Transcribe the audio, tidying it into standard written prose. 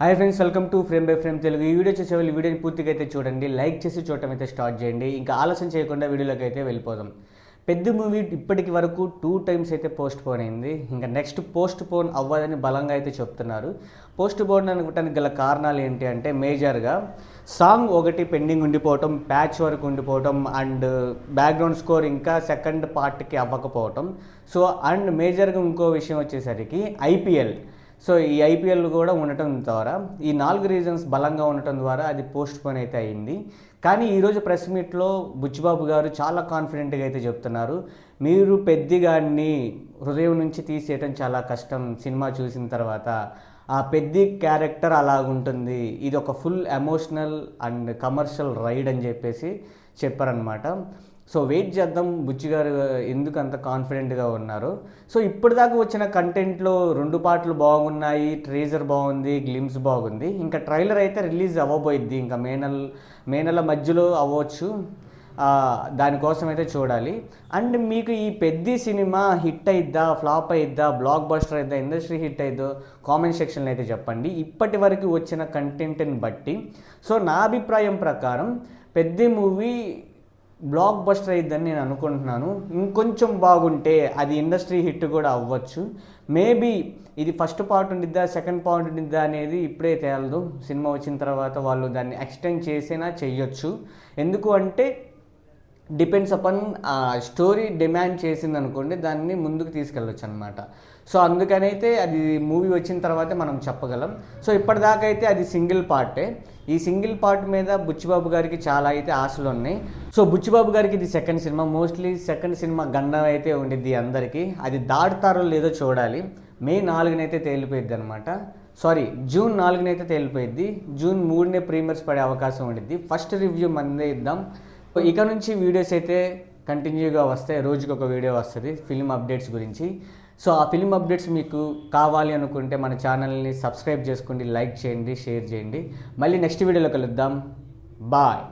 Hi friends, welcome to frame by frame Telugu. ఈ video చేసే వాళ్ళు వీడియోని పూర్తిగా అయితే చూడండి, లైక్ చేసి చూడటం అయితే స్టార్ట్ చేయండి. ఇంకా ఆలస్యం చేయకుండా వీడియోలోకి అయితే వెళ్ళిపోదాం. పెద్ద మూవీ ఇప్పటికి వరకు 2 times అయితే పోస్ట్ పోన్ అయింది. ఇంకా నెక్స్ట్ పోస్ట్ పోన్ అవ్వదని బలంగా అయితే చెప్తున్నారు. పోస్ట్ పోన్ అనుకోవడానికి గల కారణాలు ఏంటి అంటే మేజర్గా సాంగ్ ఒకటి పెండింగ్ ఉండిపోవటం, ప్యాచ్ వర్క్ ఉండిపోవటం అండ్ బ్యాక్గ్రౌండ్ స్కోర్ ఇంకా సెకండ్ పార్ట్కి అవ్వకపోవటం. సో అండ్ మేజర్గా ఇంకో విషయం వచ్చేసరికి ఐపీఎల్. సో ఈ ఐపీఎల్ కూడా ఉండటం ద్వారా ఈ 4 రీజన్స్ బలంగా ఉండటం ద్వారా అది పోస్ట్ పోన్ అయితే అయింది. కానీ ఈరోజు ప్రెస్ మీట్లో బుచ్చిబాబు గారు చాలా కాన్ఫిడెంట్గా అయితే చెప్తున్నారు, మీరు పెద్దిగాడిని హృదయం నుంచి తీసేయటం చాలా కష్టం. సినిమా చూసిన తర్వాత ఆ పెద్ది క్యారెక్టర్ అలాగుంటుంది, ఇది ఒక full emotional and commercial ride అని చెప్పేసి చెప్పారనమాట. సో వెయిట్ చేద్దాం బుచ్చి గారు ఎందుకు అంత కాన్ఫిడెంట్గా ఉన్నారు. సో ఇప్పటిదాకా వచ్చిన కంటెంట్లో 2 పార్ట్లు బాగున్నాయి, ట్రేజర్ బాగుంది, గ్లిమ్స్ బాగుంది. ఇంకా ట్రైలర్ అయితే రిలీజ్ అవ్వబోయిద్ది, ఇంకా మే నెల మధ్యలో అవ్వచ్చు. దానికోసం అయితే చూడాలి. అండ్ మీకు ఈ పెద్ద సినిమా హిట్ అయిద్దా, ఫ్లాప్ అయిద్దా, బ్లాక్ బస్టర్ అయిద్దా, ఇండస్ట్రీ హిట్ అయిద్దో కామెంట్ సెక్షన్లో అయితే చెప్పండి, ఇప్పటి వరకు వచ్చిన కంటెంట్ని బట్టి. సో నా అభిప్రాయం ప్రకారం పెద్ద మూవీ బ్లాక్ బస్టర్ అయిద్దని నేను అనుకుంటున్నాను. ఇంకొంచెం బాగుంటే అది ఇండస్ట్రీ హిట్ కూడా అవ్వచ్చు. మేబీ ఇది ఫస్ట్ పార్ట్ ఉండిద్దా, సెకండ్ పార్ట్ ఉండిద్దా అనేది ఇప్పుడే తేలదు. సినిమా వచ్చిన తర్వాత వాళ్ళు దాన్ని ఎక్స్టెండ్ చేసినా చెయ్యొచ్చు. ఎందుకు అంటే డిపెండ్స్ అపాన్ స్టోరీ డిమాండ్ చేసింది అనుకోండి, దాన్ని ముందుకు తీసుకెళ్ళొచ్చు అనమాట. సో అందుకనైతే అది మూవీ వచ్చిన తర్వాతే మనం చెప్పగలం. సో ఇప్పటిదాకా అయితే అది సింగిల్ పార్టే. ఈ సింగిల్ పార్ట్ మీద బుచ్చిబాబు గారికి చాలా అయితే ఆశలు ఉన్నాయి. సో బుచ్చిబాబు గారికి ఇది second cinema, mostly second cinema గండం అయితే ఉండిద్ది అందరికీ. అది దాటుతారో లేదో చూడాలి. మే 4 తేలిపోయిద్ది అనమాట. జూన్ 4 తేలిపోయిద్ది. జూన్ 3 ప్రీమియర్స్ పడే అవకాశం ఉండిద్ది. ఫస్ట్ రివ్యూ మనదే ఇద్దాం. ఇక నుంచి వీడియోస్ అయితే కంటిన్యూగా వస్తాయి, రోజుకి ఒక వీడియో వస్తుంది ఫిల్మ్ అప్డేట్స్ గురించి. సో ఆ ఫిల్మ్ అప్డేట్స్ మీకు కావాలి అనుకుంటే మన ఛానల్ని సబ్స్క్రైబ్ చేసుకోండి, లైక్ చేయండి, షేర్ చేయండి. మళ్ళీ నెక్స్ట్ వీడియోలో కలుద్దాం. బాయ్.